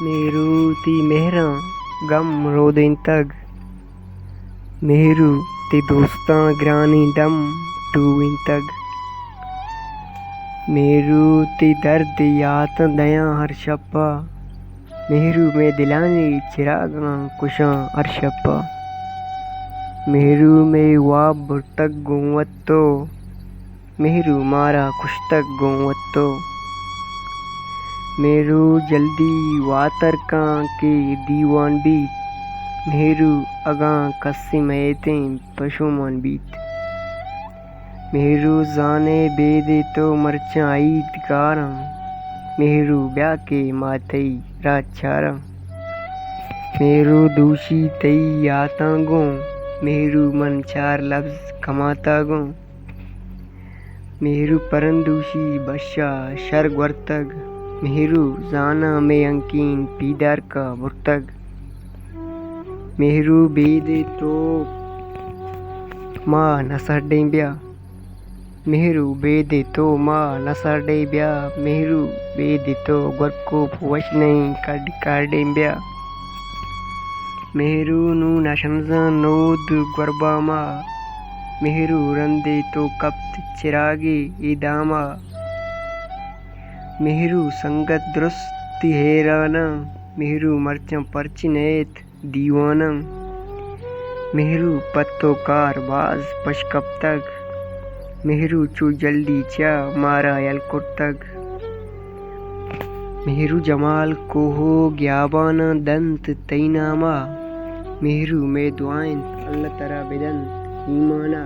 मेरू ती मेहरा गम रोदें तग मेहरू ते दोस्तां ग्रानी दम टूविं तग मेरू ते दर्द यात दया हर शप्पा मेहरू में दिलानी चिरागां कुशां हर शप्पा मेहरू में वाब बुटक गोवत्तो मेहरू मारा कुश्तक गोवत्तो मेरू जल्दी वातर का के दीवान बीत मेहरू अगा कस्सिमयतें पशुमान बीत मेहरू जाने बेदे तो मरचा ईद कारं मेहरू ब्या के मातई राचारं मेरू दूषी तई याता गो मेहरू मन चार लफ्ज कमाता गो मेहरू परंदूषी बशा शर्ग वर्तग मेहरू जाना में अंकीन पीदार का बुर्तग मेहरू बेदे तो माँ नसरडें ब्या मेहरू बेदे तो माँ नसरडे ब्या मेहरू बेदे तो गुरको फुवश नहीं कार्डें ब्या मेहरू नू नशंजा नोद गुरबा माँ मेहरू रंदे तो कप्त चिरागे इदामा मेहरू संगत दुरुस्त हेराना मेहरू मरचं परचिनेत दीवाना मेहरू पत्तो कार बाज पशकप तक मेहरू चू जल्दी चा मारा यलकुट तक मेहरू जमाल को हो ग्याबाना दंत तैनामा मेहरू में दुआइन अल्लाह तरा बेदन ईमाना